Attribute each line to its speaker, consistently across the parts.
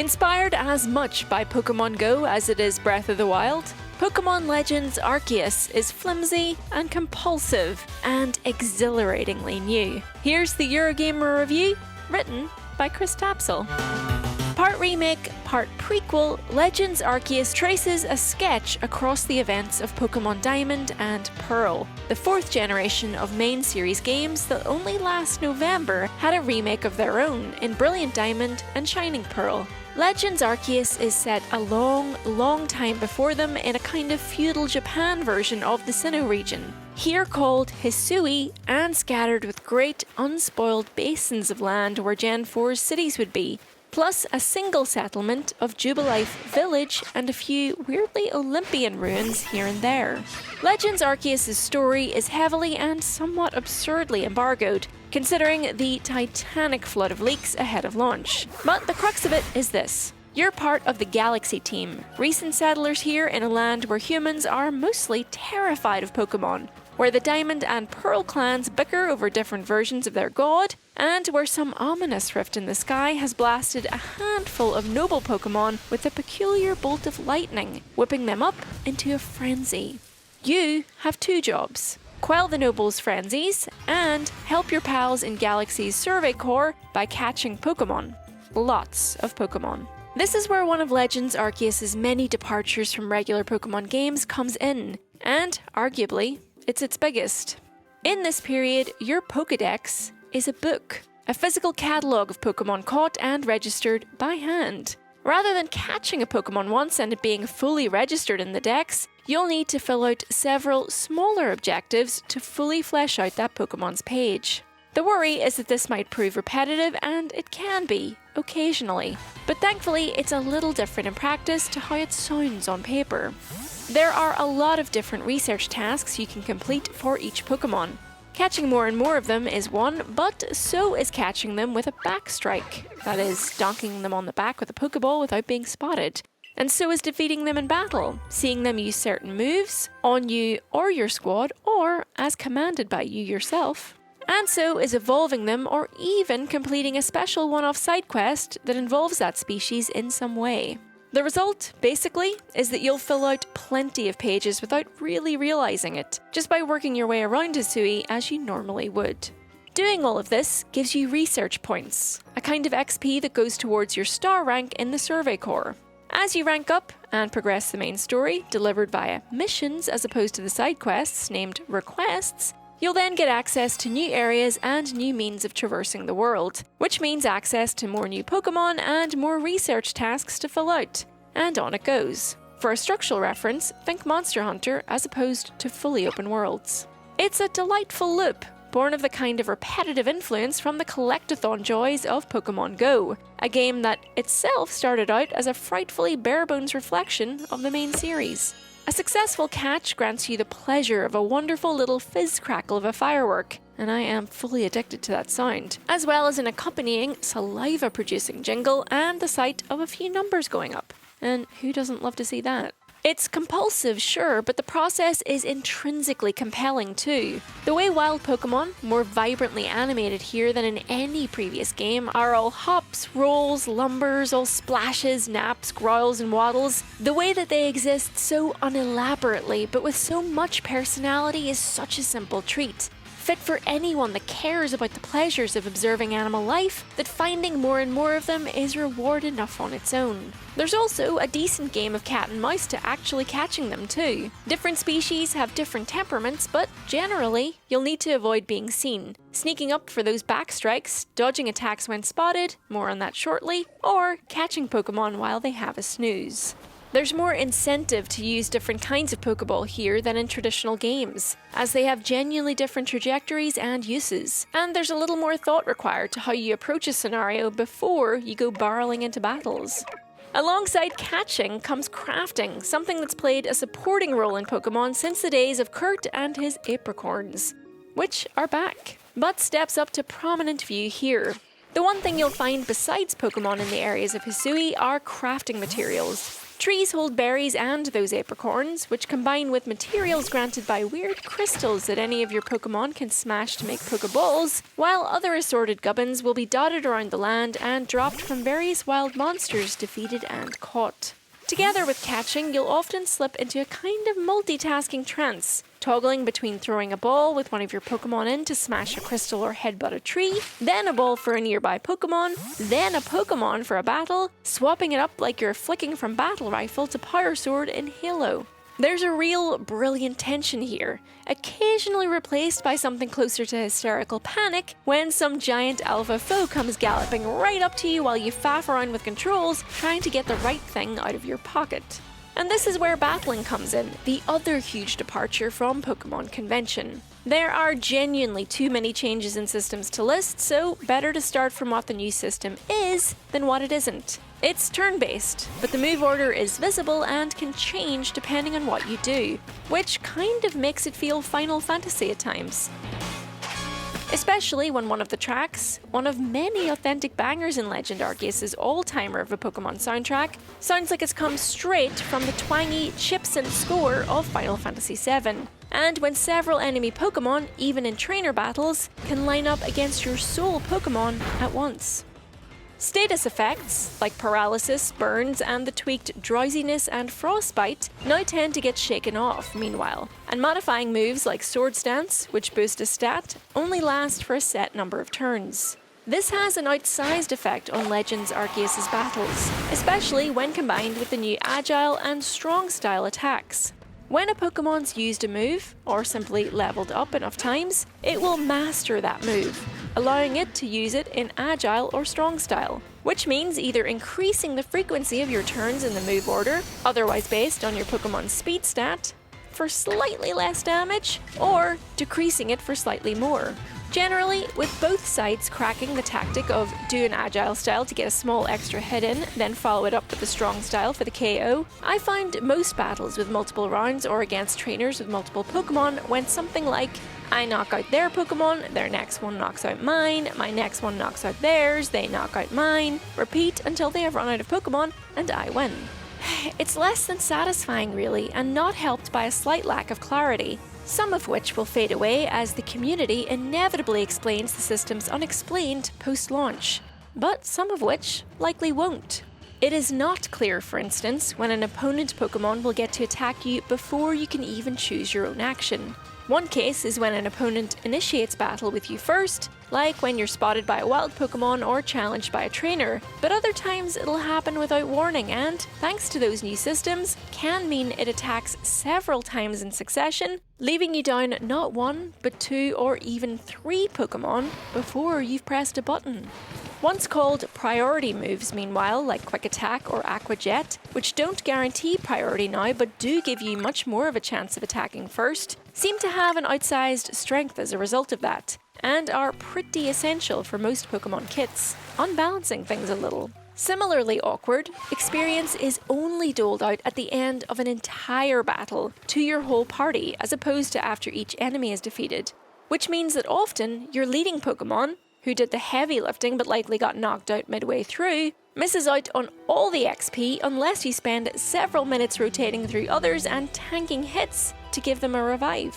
Speaker 1: Inspired as much by Pokémon Go as it is Breath of the Wild, Pokémon Legends Arceus is flimsy and compulsive and exhilaratingly new. Here's the Eurogamer review, written by Chris Tapsell. Part remake, part prequel, Legends Arceus traces a sketch across the events of Pokémon Diamond and Pearl. The fourth generation of main series games that only last November had a remake of their own in Brilliant Diamond and Shining Pearl. Legends Arceus is set a long time before them in a kind of feudal Japan version of the Sinnoh region. Here called Hisui and scattered with great unspoiled basins of land where Gen 4's cities would be, plus a single settlement of Jubilife Village and a few weirdly Olympian ruins here and there. Legends Arceus' story is heavily and somewhat absurdly embargoed, considering the titanic flood of leaks ahead of launch. But the crux of it is this. You're part of the Galaxy team, recent settlers here in a land where humans are mostly terrified of Pokémon, where the Diamond and Pearl clans bicker over different versions of their god, and where some ominous rift in the sky has blasted a handful of noble Pokémon with a peculiar bolt of lightning, whipping them up into a frenzy. You have two jobs. Quell the nobles' frenzies, and help your pals in Galaxy's Survey Corps by catching Pokémon. Lots of Pokémon. This is where one of Legends Arceus' many departures from regular Pokémon games comes in, and arguably, it's its biggest. In this period, your Pokédex is a book, a physical catalogue of Pokémon caught and registered by hand. Rather than catching a Pokémon once and it being fully registered in the Dex, you'll need to fill out several smaller objectives to fully flesh out that Pokémon's page. The worry is that this might prove repetitive, and it can be, occasionally. But thankfully, it's a little different in practice to how it sounds on paper. There are a lot of different research tasks you can complete for each Pokémon. Catching more and more of them is one, but so is catching them with a backstrike, that is, donking them on the back with a Pokéball without being spotted. And so is defeating them in battle, seeing them use certain moves, on you or your squad, or as commanded by you yourself. And so is evolving them or even completing a special one-off side quest that involves that species in some way. The result, basically, is that you'll fill out plenty of pages without really realising it, just by working your way around Hisui as you normally would. Doing all of this gives you research points, a kind of XP that goes towards your star rank in the Survey Corps. As you rank up and progress the main story, delivered via missions as opposed to the side quests named requests, you'll then get access to new areas and new means of traversing the world, which means access to more new Pokémon and more research tasks to fill out. And on it goes. For a structural reference, think Monster Hunter as opposed to fully open worlds. It's a delightful loop, born of the kind of repetitive influence from the collectathon joys of Pokémon Go, a game that itself started out as a frightfully bare-bones reflection of the main series. A successful catch grants you the pleasure of a wonderful little fizz-crackle of a firework, and I am fully addicted to that sound, as well as an accompanying saliva-producing jingle and the sight of a few numbers going up. And who doesn't love to see that? It's compulsive, sure, but the process is intrinsically compelling too. The way wild Pokémon, more vibrantly animated here than in any previous game, are all hops, rolls, lumbers, all splashes, naps, growls and waddles. The way that they exist so unelaborately but with so much personality is such a simple treat. Fit for anyone that cares about the pleasures of observing animal life, that finding more and more of them is reward enough on its own. There's also a decent game of cat and mouse to actually catching them too. Different species have different temperaments, but generally, you'll need to avoid being seen, sneaking up for those backstrikes, dodging attacks when spotted, more on that shortly, or catching Pokémon while they have a snooze. There's more incentive to use different kinds of Pokéball here than in traditional games, as they have genuinely different trajectories and uses, and there's a little more thought required to how you approach a scenario before you go barreling into battles. Alongside catching comes crafting, something that's played a supporting role in Pokémon since the days of Kurt and his apricorns, which are back, but steps up to prominent view here. The one thing you'll find besides Pokémon in the areas of Hisui are crafting materials. Trees hold berries and those apricorns, which combine with materials granted by weird crystals that any of your Pokémon can smash to make Pokeballs, while other assorted gubbins will be dotted around the land and dropped from various wild monsters defeated and caught. Together with catching, you'll often slip into a kind of multitasking trance, toggling between throwing a ball with one of your Pokémon in to smash a crystal or headbutt a tree, then a ball for a nearby Pokémon, then a Pokémon for a battle, swapping it up like you're flicking from Battle Rifle to Power Sword in Halo. There's a real brilliant tension here, occasionally replaced by something closer to hysterical panic when some giant alpha foe comes galloping right up to you while you faff around with controls trying to get the right thing out of your pocket. And this is where battling comes in, the other huge departure from Pokémon convention. There are genuinely too many changes in systems to list, so better to start from what the new system is than what it isn't. It's turn-based, but the move order is visible and can change depending on what you do, which kind of makes it feel Final Fantasy at times. Especially when one of the tracks, one of many authentic bangers in Legend Arceus' all-timer of a Pokémon soundtrack, sounds like it's come straight from the twangy chips and score of Final Fantasy VII. And when several enemy Pokémon, even in trainer battles, can line up against your sole Pokémon at once. Status effects, like paralysis, burns, and the tweaked drowsiness and frostbite, now tend to get shaken off, meanwhile, and modifying moves like Sword Stance, which boost a stat, only last for a set number of turns. This has an outsized effect on Legends Arceus' battles, especially when combined with the new Agile and Strong style attacks. When a Pokémon's used a move, or simply leveled up enough times, it will master that move, allowing it to use it in Agile or Strong style, which means either increasing the frequency of your turns in the move order, otherwise based on your Pokémon's speed stat, for slightly less damage, or decreasing it for slightly more. Generally, with both sides cracking the tactic of do an Agile style to get a small extra hit in, then follow it up with the Strong style for the KO, I find most battles with multiple rounds or against trainers with multiple Pokémon went something like, I knock out their Pokémon, their next one knocks out mine, my next one knocks out theirs, they knock out mine, repeat until they have run out of Pokémon, and I win. It's less than satisfying really, and not helped by a slight lack of clarity, some of which will fade away as the community inevitably explains the system's unexplained post-launch, but some of which likely won't. It is not clear, for instance, when an opponent Pokémon will get to attack you before you can even choose your own action. One case is when an opponent initiates battle with you first, like when you're spotted by a wild Pokémon or challenged by a trainer, but other times it'll happen without warning and, thanks to those new systems, can mean it attacks several times in succession, leaving you down not one, but two or even three Pokémon before you've pressed a button. Once called priority moves, meanwhile, like Quick Attack or Aqua Jet, which don't guarantee priority now but do give you much more of a chance of attacking first, seem to have an outsized strength as a result of that, and are pretty essential for most Pokémon kits, unbalancing things a little. Similarly awkward, experience is only doled out at the end of an entire battle to your whole party as opposed to after each enemy is defeated, which means that often your leading Pokémon, who did the heavy lifting but likely got knocked out midway through, misses out on all the XP unless you spend several minutes rotating through others and tanking hits to give them a revive.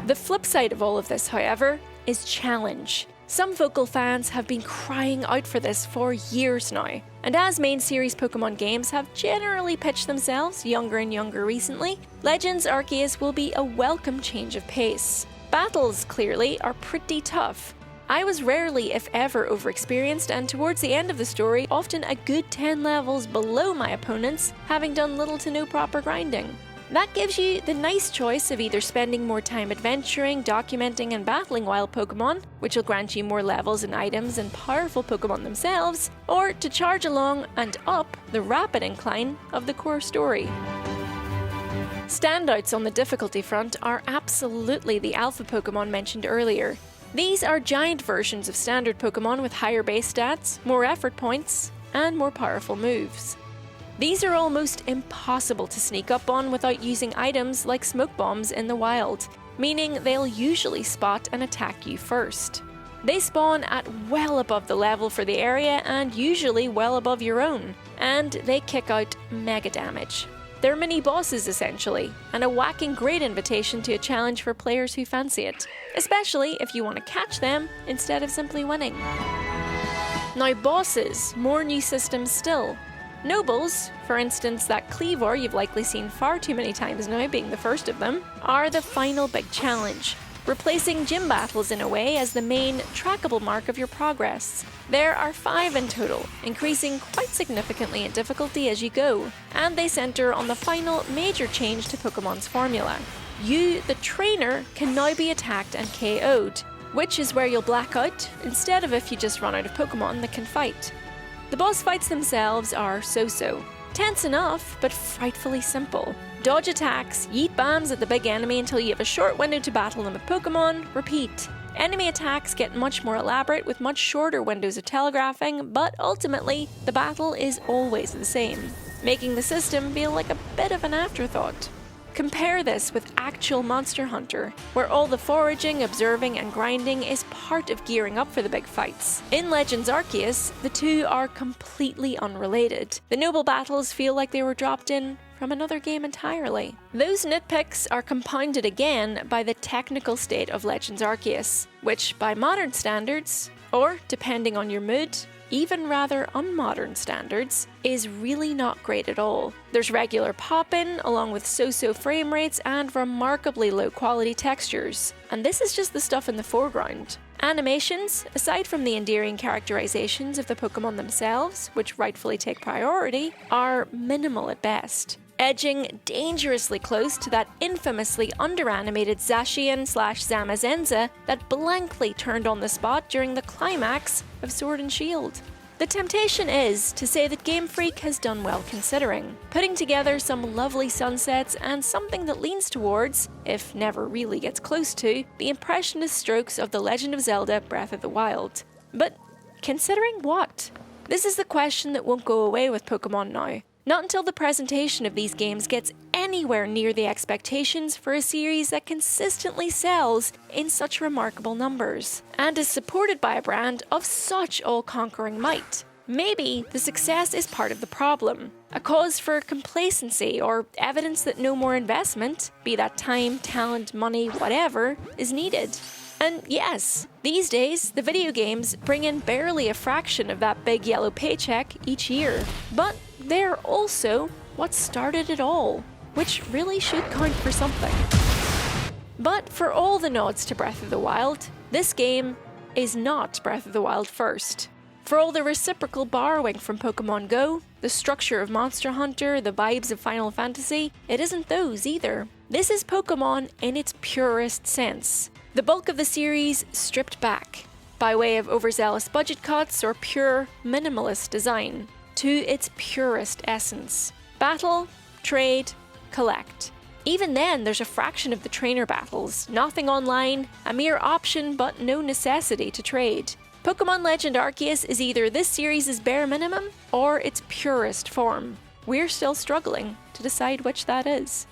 Speaker 1: The flip side of all of this, however, is challenge. Some vocal fans have been crying out for this for years now, and as main series Pokémon games have generally pitched themselves younger and younger recently, Legends Arceus will be a welcome change of pace. Battles, clearly, are pretty tough. I was rarely, if ever, overexperienced, and towards the end of the story, often a good 10 levels below my opponents, having done little to no proper grinding. That gives you the nice choice of either spending more time adventuring, documenting, and battling wild Pokémon, which will grant you more levels and items and powerful Pokémon themselves, or to charge along and up the rapid incline of the core story. Standouts on the difficulty front are absolutely the alpha Pokémon mentioned earlier. These are giant versions of standard Pokémon with higher base stats, more effort points, and more powerful moves. These are almost impossible to sneak up on without using items like smoke bombs in the wild, meaning they'll usually spot and attack you first. They spawn at well above the level for the area and usually well above your own, and they kick out mega damage. They're mini bosses essentially, and a whacking great invitation to a challenge for players who fancy it, especially if you want to catch them instead of simply winning. Now bosses, more new systems still. Nobles, for instance that Cleavor you've likely seen far too many times now being the first of them, are the final big challenge, replacing gym battles in a way as the main trackable mark of your progress. There are 5 in total, increasing quite significantly in difficulty as you go, and they centre on the final major change to Pokemon's formula. You, the trainer, can now be attacked and KO'd, which is where you'll black out instead of if you just run out of Pokemon that can fight. The boss fights themselves are so-so. Tense enough, but frightfully simple. Dodge attacks, yeet bombs at the big enemy until you have a short window to battle them with Pokemon, repeat. Enemy attacks get much more elaborate with much shorter windows of telegraphing, but ultimately, the battle is always the same, making the system feel like a bit of an afterthought. Compare this with actual Monster Hunter, where all the foraging, observing and grinding is part of gearing up for the big fights. In Legends Arceus, the two are completely unrelated. The noble battles feel like they were dropped in from another game entirely. Those nitpicks are compounded again by the technical state of Legends Arceus, which by modern standards, or depending on your mood, even rather unmodern standards, is really not great at all. There's regular pop-in, along with so-so frame rates and remarkably low quality textures. And this is just the stuff in the foreground. Animations, aside from the endearing characterizations of the Pokemon themselves, which rightfully take priority, are minimal at best, edging dangerously close to that infamously underanimated Zacian/Zamazenza that blankly turned on the spot during the climax of Sword and Shield. The temptation is to say that Game Freak has done well considering, putting together some lovely sunsets and something that leans towards, if never really gets close to, the impressionist strokes of The Legend of Zelda Breath of the Wild. But considering what? This is the question that won't go away with Pokemon now. Not until the presentation of these games gets anywhere near the expectations for a series that consistently sells in such remarkable numbers, and is supported by a brand of such all-conquering might. Maybe the success is part of the problem, a cause for complacency or evidence that no more investment, be that time, talent, money, whatever, is needed. And yes, these days, the video games bring in barely a fraction of that big yellow paycheck each year. But they're also what started it all, which really should count for something. But for all the nods to Breath of the Wild, this game is not Breath of the Wild first. For all the reciprocal borrowing from Pokémon Go, the structure of Monster Hunter, the vibes of Final Fantasy, it isn't those either. This is Pokémon in its purest sense. The bulk of the series stripped back, by way of overzealous budget cuts or pure minimalist design, to its purest essence. Battle, trade, collect. Even then, there's a fraction of the trainer battles, nothing online, a mere option but no necessity to trade. Pokemon Legend Arceus is either this series' bare minimum or its purest form. We're still struggling to decide which that is.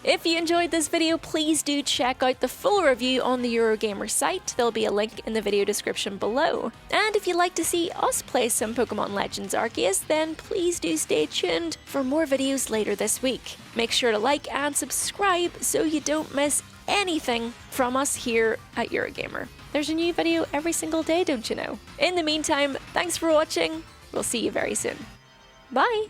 Speaker 1: If you enjoyed this video, please do check out the full review on the Eurogamer site. There'll be a link in the video description below. And if you'd like to see us play some Pokemon Legends Arceus, then please do stay tuned for more videos later this week. Make sure to like and subscribe so you don't miss anything from us here at Eurogamer. There's a new video every single day, don't you know? In the meantime, thanks for watching. We'll see you very soon. Bye!